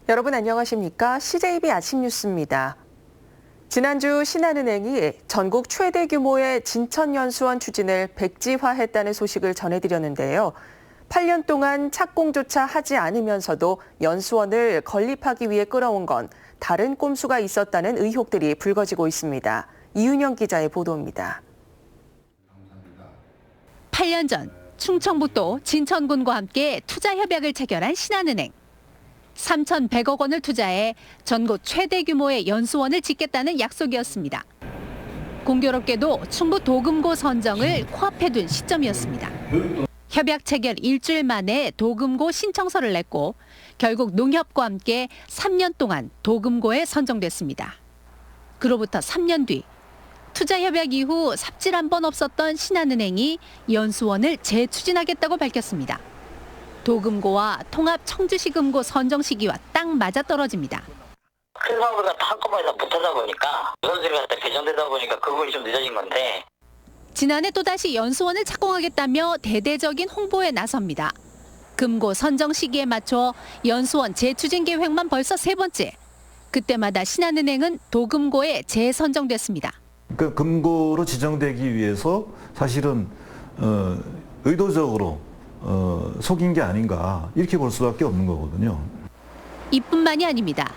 여러분 안녕하십니까? CJB 아침 뉴스입니다. 지난주 신한은행이 전국 최대 규모의 진천연수원 추진을 백지화했다는 소식을 전해드렸는데요. 8년 동안 착공조차 하지 않으면서도 연수원을 건립하기 위해 끌어온 건 다른 꼼수가 있었다는 의혹들이 불거지고 있습니다. 이윤영 기자의 보도입니다. 8년 전 충청북도 진천군과 함께 투자 협약을 체결한 신한은행. 3,100억 원을 투자해 전국 최대 규모의 연수원을 짓겠다는 약속이었습니다. 공교롭게도 충북 도금고 선정을 코앞에 둔 시점이었습니다. 협약 체결 일주일 만에 도금고 신청서를 냈고 결국 농협과 함께 3년 동안 도금고에 선정됐습니다. 그로부터 3년 뒤 투자 협약 이후 삽질 한 번 없었던 신한은행이 연수원을 재추진하겠다고 밝혔습니다. 도금고와 통합 청주시금고 선정 시기와 딱 맞아떨어집니다. 큰 사업을 한꺼번에 다 못하다 보니까 우선순위가 다 배정되다 보니까 그 부분이 좀 늦어진 건데. 지난해 또다시 연수원을 착공하겠다며 대대적인 홍보에 나섭니다. 금고 선정 시기에 맞춰 연수원 재추진 계획만 벌써 3번째. 그때마다 신한은행은 도금고에 재선정됐습니다. 그 금고로 지정되기 위해서 사실은 의도적으로 속인 게 아닌가 이렇게 볼 수밖에 없는 거거든요. 이뿐만이 아닙니다.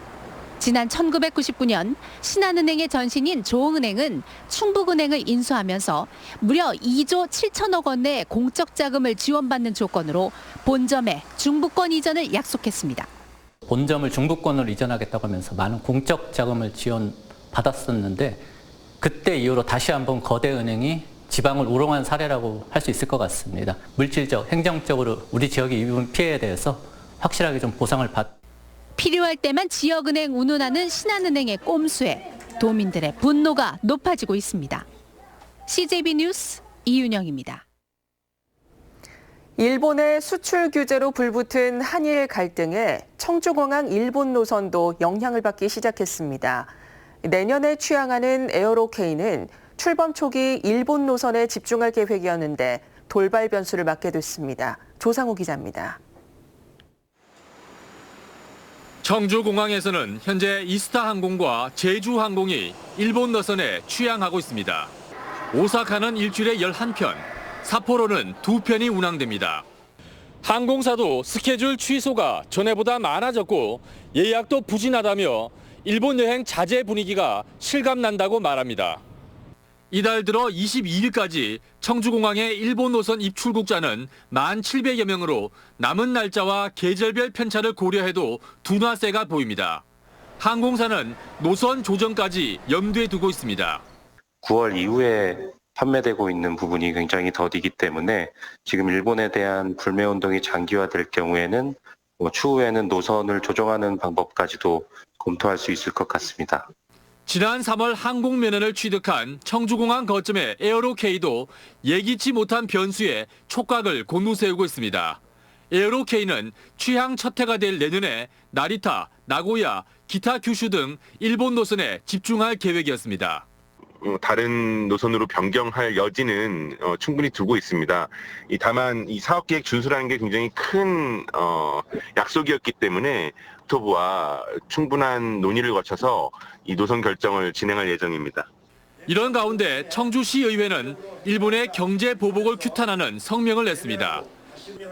지난 1999년 신한은행의 전신인 조흥은행은 충북은행을 인수하면서 무려 2조 7천억 원의 공적 자금을 지원받는 조건으로 본점의 중부권 이전을 약속했습니다. 본점을 중부권으로 이전하겠다고 하면서 많은 공적 자금을 지원받았었는데 그때 이후로 다시 한번 거대 은행이 지방을 우롱한 사례라고 할 수 있을 것 같습니다. 물질적, 행정적으로 우리 지역이 입은 피해에 대해서 확실하게 좀 보상을 필요할 때만 지역은행 운운하는 신한은행의 꼼수에 도민들의 분노가 높아지고 있습니다. CJB 뉴스 이윤영입니다. 일본의 수출 규제로 불붙은 한일 갈등에 청주공항 일본 노선도 영향을 받기 시작했습니다. 내년에 취항하는 에어로케이는 출범 초기 일본 노선에 집중할 계획이었는데 돌발 변수를 맞게 됐습니다. 조상우 기자입니다. 청주공항에서는 현재 이스타항공과 제주항공이 일본 노선에 취항하고 있습니다. 오사카는 일주일에 11편, 삿포로는 2편이 운항됩니다. 항공사도 스케줄 취소가 전에보다 많아졌고 예약도 부진하다며 일본 여행 자제 분위기가 실감난다고 말합니다. 이달 들어 22일까지 청주공항의 일본 노선 입출국자는 1,700여 명으로 남은 날짜와 계절별 편차를 고려해도 둔화세가 보입니다. 항공사는 노선 조정까지 염두에 두고 있습니다. 9월 이후에 판매되고 있는 부분이 굉장히 더디기 때문에 지금 일본에 대한 불매 운동이 장기화될 경우에는 추후에는 노선을 조정하는 방법까지도 검토할 수 있을 것 같습니다. 지난 3월 항공면허를 취득한 청주공항 거점의 에어로케이도 예기치 못한 변수에 촉각을 곤두세우고 있습니다. 에어로케이는 취항 첫 해가 될 내년에 나리타, 나고야, 기타 규슈 등 일본 노선에 집중할 계획이었습니다. 다른 노선으로 변경할 여지는 충분히 두고 있습니다. 다만 이 사업계획 준수라는 게 굉장히 큰 약속이었기 때문에 국토부와 충분한 논의를 거쳐서 이 노선 결정을 진행할 예정입니다. 이런 가운데 청주시의회는 일본의 경제 보복을 규탄하는 성명을 냈습니다.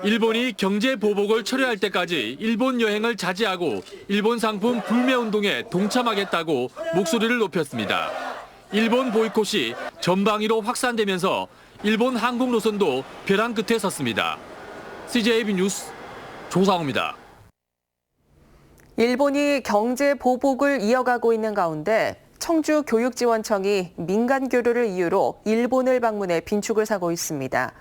일본이 경제 보복을 철회할 때까지 일본 여행을 자제하고 일본 상품 불매 운동에 동참하겠다고 목소리를 높였습니다. 일본 보이콧이 전방위로 확산되면서 일본 항공 노선도 벼랑 끝에 섰습니다. CJB 뉴스 조상우입니다. 일본이 경제 보복을 이어가고 있는 가운데 청주교육지원청이 민간 교류를 이유로 일본을 방문해 빈축을 사고 있습니다.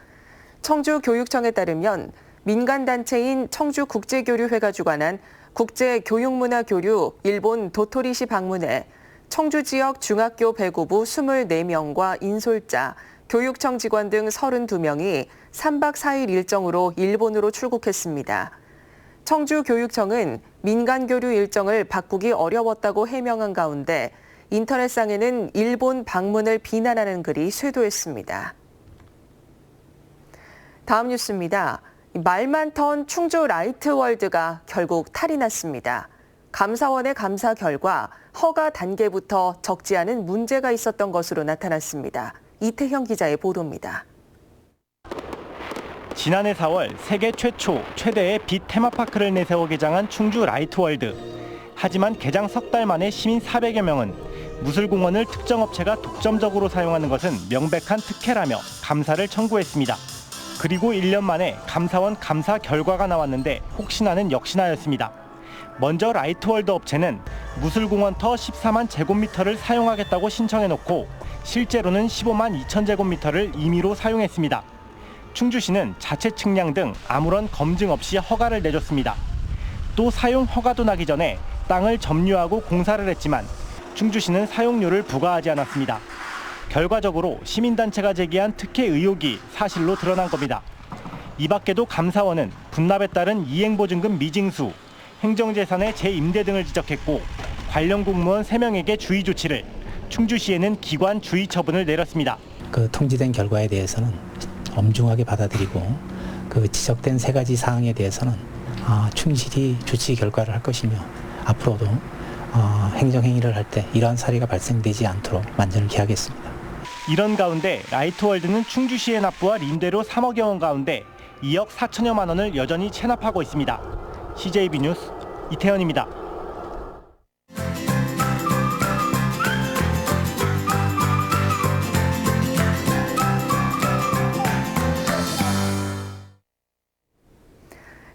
청주교육청에 따르면 민간 단체인 청주국제교류회가 주관한 국제교육문화교류 일본 도토리시 방문에 청주 지역 중학교 배구부 24명과 인솔자, 교육청 직원 등 32명이 3박 4일 일정으로 일본으로 출국했습니다. 청주교육청은 민간 교류 일정을 바꾸기 어려웠다고 해명한 가운데 인터넷상에는 일본 방문을 비난하는 글이 쇄도했습니다. 다음 뉴스입니다. 말 많던 충주 라이트월드가 결국 탈이 났습니다. 감사원의 감사 결과 허가 단계부터 적지 않은 문제가 있었던 것으로 나타났습니다. 이태형 기자의 보도입니다. 지난해 4월 세계 최초, 최대의 빛 테마파크를 내세워 개장한 충주 라이트월드. 하지만 개장 석 달 만에 시민 400여 명은 무술공원을 특정 업체가 독점적으로 사용하는 것은 명백한 특혜라며 감사를 청구했습니다. 그리고 1년 만에 감사원 감사 결과가 나왔는데 혹시나는 역시나였습니다. 먼저 라이트월드 업체는 무술공원 터 14만 제곱미터를 사용하겠다고 신청해놓고 실제로는 15만 2천 제곱미터를 임의로 사용했습니다. 충주시는 자체 측량 등 아무런 검증 없이 허가를 내줬습니다. 또 사용 허가도 나기 전에 땅을 점유하고 공사를 했지만 충주시는 사용료를 부과하지 않았습니다. 결과적으로 시민단체가 제기한 특혜 의혹이 사실로 드러난 겁니다. 이 밖에도 감사원은 분납에 따른 이행보증금 미징수, 행정재산의 재임대 등을 지적했고 관련 공무원 3명에게 주의 조치를, 충주시에는 기관 주의 처분을 내렸습니다. 그 통지된 결과에 대해서는 엄중하게 받아들이고 그 지적된 3가지 사항에 대해서는 충실히 조치 결과를 할 것이며 앞으로도 행정행위를 할 때 이러한 사례가 발생되지 않도록 만전을 기하겠습니다. 이런 가운데 라이트월드는 충주시의 납부와 임대료 3억여 원 가운데 2억 4천여만 원을 여전히 체납하고 있습니다. CJB 뉴스 이태현입니다.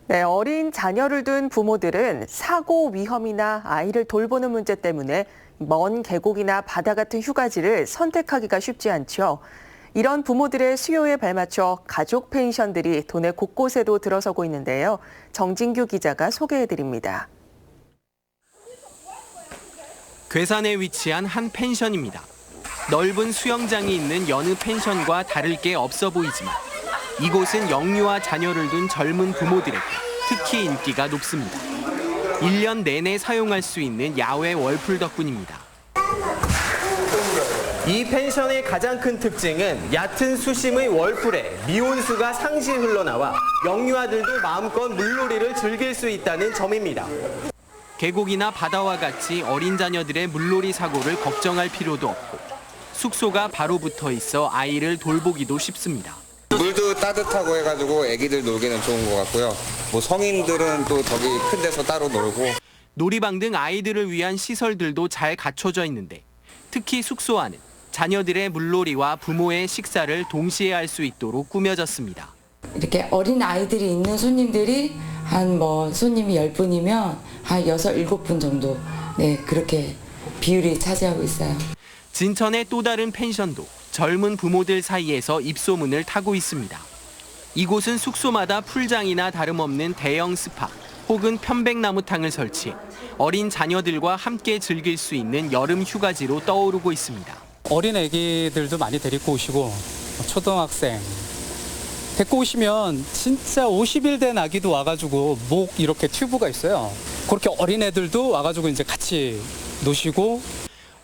네, 어린 자녀를 둔 부모들은 사고 위험이나 아이를 돌보는 문제 때문에 먼 계곡이나 바다 같은 휴가지를 선택하기가 쉽지 않죠. 이런 부모들의 수요에 발맞춰 가족 펜션들이 도내 곳곳에도 들어서고 있는데요. 정진규 기자가 소개해드립니다. 괴산에 위치한 한 펜션입니다. 넓은 수영장이 있는 여느 펜션과 다를 게 없어 보이지만 이곳은 영유아 자녀를 둔 젊은 부모들에게 특히 인기가 높습니다. 1년 내내 사용할 수 있는 야외 월풀 덕분입니다. 이 펜션의 가장 큰 특징은 얕은 수심의 월풀에 미온수가 상시 흘러나와 영유아들도 마음껏 물놀이를 즐길 수 있다는 점입니다. 계곡이나 바다와 같이 어린 자녀들의 물놀이 사고를 걱정할 필요도 없고 숙소가 바로 붙어 있어 아이를 돌보기도 쉽습니다. 물도 따뜻하고 해가지고 애기들 놀기는 좋은 것 같고요. 뭐 성인들은 또 저기 큰 데서 따로 놀고. 놀이방 등 아이들을 위한 시설들도 잘 갖춰져 있는데 특히 숙소 안은 자녀들의 물놀이와 부모의 식사를 동시에 할 수 있도록 꾸며졌습니다. 이렇게 어린 아이들이 있는 손님들이 한 손님이 10분이면 한 6, 7분 정도 그렇게 비율이 차지하고 있어요. 진천의 또 다른 펜션도 젊은 부모들 사이에서 입소문을 타고 있습니다. 이곳은 숙소마다 풀장이나 다름없는 대형 스파 혹은 편백나무탕을 설치해 어린 자녀들과 함께 즐길 수 있는 여름 휴가지로 떠오르고 있습니다. 어린 애기들도 많이 데리고 오시고 초등학생 데리고 오시면 진짜 50일 된 아기도 와가지고 목 이렇게 튜브가 있어요. 그렇게 어린 애들도 와가지고 이제 같이 노시고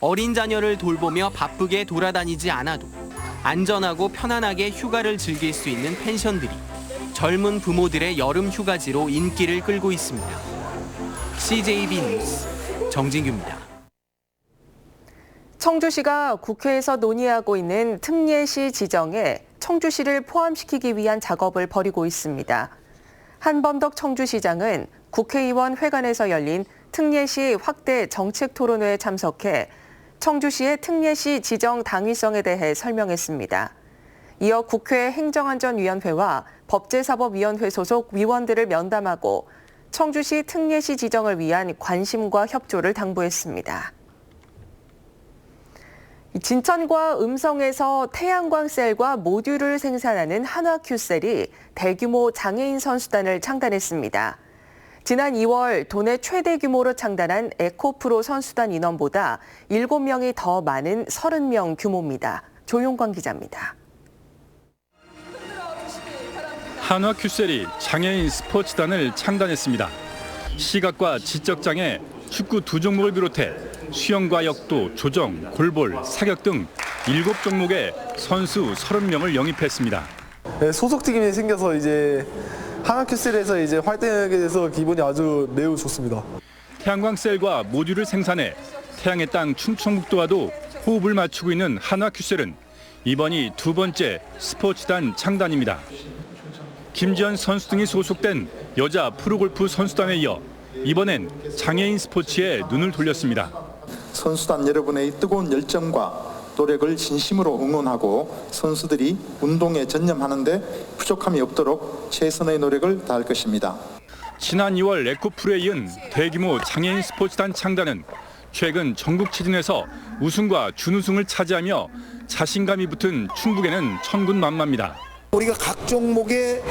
어린 자녀를 돌보며 바쁘게 돌아다니지 않아도 안전하고 편안하게 휴가를 즐길 수 있는 펜션들이 젊은 부모들의 여름 휴가지로 인기를 끌고 있습니다. CJB 뉴스 정진규입니다. 청주시가 국회에서 논의하고 있는 특례시 지정에 청주시를 포함시키기 위한 작업을 벌이고 있습니다. 한범덕 청주시장은 국회의원 회관에서 열린 특례시 확대 정책 토론회에 참석해 청주시의 특례시 지정 당위성에 대해 설명했습니다. 이어 국회 행정안전위원회와 법제사법위원회 소속 위원들을 면담하고 청주시 특례시 지정을 위한 관심과 협조를 당부했습니다. 진천과 음성에서 태양광 셀과 모듈을 생산하는 한화큐셀이 대규모 장애인 선수단을 창단했습니다. 지난 2월 도내 최대 규모로 창단한 에코프로 선수단 인원보다 7명이 더 많은 30명 규모입니다. 조용광 기자입니다. 한화큐셀이 장애인 스포츠단을 창단했습니다. 시각과 지적장애, 축구 2종목을 비롯해 수영과 역도, 조정, 골볼, 사격 등 7종목에 선수 30명을 영입했습니다. 소속팀이 생겨서 이제 한화큐셀에서 활동하게 돼서 기분이 아주 매우 좋습니다. 태양광 셀과 모듈을 생산해 태양의 땅 충청북도와도 호흡을 맞추고 있는 한화큐셀은 이번이 두 번째 스포츠단 창단입니다. 김지현 선수 등이 소속된 여자 프로골프 선수단에 이어 이번엔 장애인 스포츠에 눈을 돌렸습니다. 선수단 여러분의 뜨거운 열정과 노력을 진심으로 응원하고 선수들이 운동에 전념하는데 부족함이 없도록 최선의 노력을 다할 것입니다. 지난 2월 에코프로에 이은 대규모 장애인 스포츠단 창단은 최근 전국체전에서 우승과 준우승을 차지하며 자신감이 붙은 충북에는 천군만마입니다. 우리가 각 종목의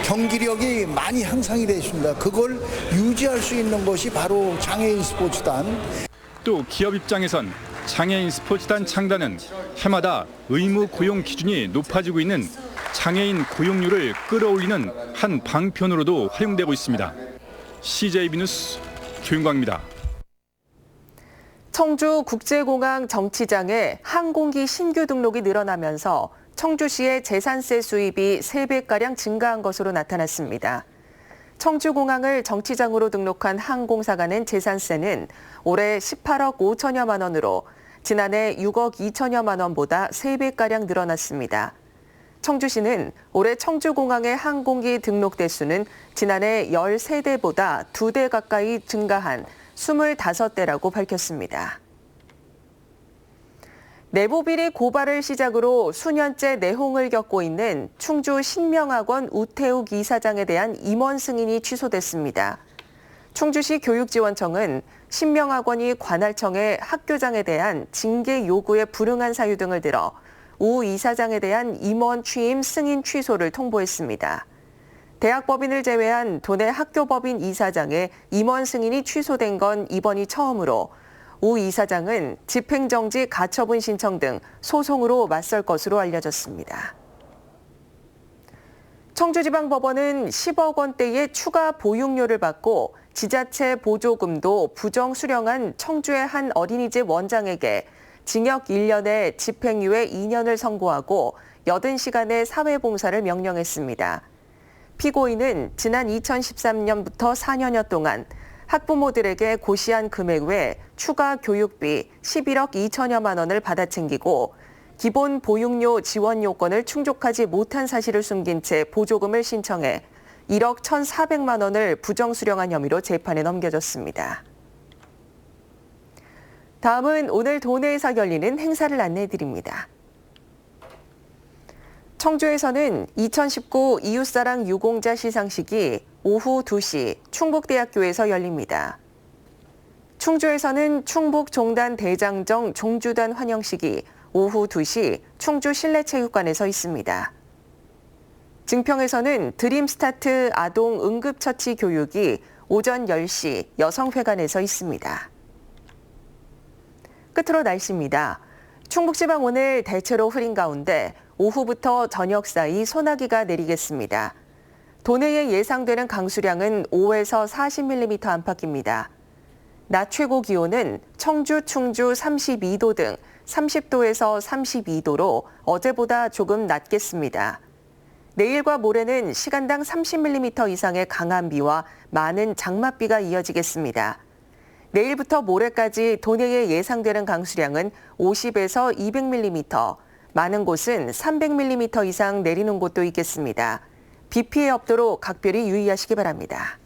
경기력이 많이 향상이 됐습니다. 그걸 유지할 수 있는 것이 바로 장애인 스포츠단. 또 기업 입장에선 장애인 스포츠단 창단은 해마다 의무 고용 기준이 높아지고 있는 장애인 고용률을 끌어올리는 한 방편으로도 활용되고 있습니다. CJB 뉴스 조윤광입니다. 청주국제공항 정치장에 항공기 신규 등록이 늘어나면서 청주시의 재산세 수입이 3배가량 증가한 것으로 나타났습니다. 청주공항을 정치장으로 등록한 항공사가 낸 재산세는 올해 18억 5천여만 원으로 지난해 6억 2천여만 원보다 3배가량 늘어났습니다. 청주시는 올해 청주공항의 항공기 등록 대수는 지난해 13대보다 2대 가까이 증가한 25대라고 밝혔습니다. 내부비리 고발을 시작으로 수년째 내홍을 겪고 있는 충주 신명학원 우태욱 이사장에 대한 임원 승인이 취소됐습니다. 충주시 교육지원청은 신명학원이 관할청에 학교장에 대한 징계 요구에 불응한 사유 등을 들어 우 이사장에 대한 임원 취임 승인 취소를 통보했습니다. 대학법인을 제외한 도내 학교법인 이사장의 임원 승인이 취소된 건 이번이 처음으로 우 이사장은 집행정지 가처분 신청 등 소송으로 맞설 것으로 알려졌습니다. 청주지방법원은 10억 원대의 추가 보육료를 받고 지자체 보조금도 부정 수령한 청주의 한 어린이집 원장에게 징역 1년에 집행유예 2년을 선고하고 80시간의 사회봉사를 명령했습니다. 피고인은 지난 2013년부터 4년여 동안 학부모들에게 고시한 금액 외 추가 교육비 11억 2천여만 원을 받아 챙기고 기본 보육료 지원 요건을 충족하지 못한 사실을 숨긴 채 보조금을 신청해 1억 1,400만 원을 부정 수령한 혐의로 재판에 넘겨졌습니다. 다음은 오늘 도내에서 열리는 행사를 안내해드립니다. 청주에서는 2019 이웃사랑 유공자 시상식이 오후 2시 충북대학교에서 열립니다. 충주에서는 충북종단 대장정 종주단 환영식이 오후 2시 충주 실내체육관에서 있습니다. 증평에서는 드림스타트 아동 응급처치 교육이 오전 10시 여성회관에서 있습니다. 끝으로 날씨입니다. 충북지방 오늘 대체로 흐린 가운데 오후부터 저녁 사이 소나기가 내리겠습니다. 도내에 예상되는 강수량은 5에서 40mm 안팎입니다. 낮 최고 기온은 청주, 충주 32도 등 30도에서 32도로 어제보다 조금 낮겠습니다. 내일과 모레는 시간당 30mm 이상의 강한 비와 많은 장맛비가 이어지겠습니다. 내일부터 모레까지 도내에 예상되는 강수량은 50에서 200mm, 많은 곳은 300mm 이상 내리는 곳도 있겠습니다. 비 피해 없도록 각별히 유의하시기 바랍니다.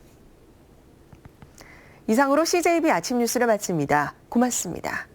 이상으로 CJB 아침 뉴스를 마칩니다. 고맙습니다.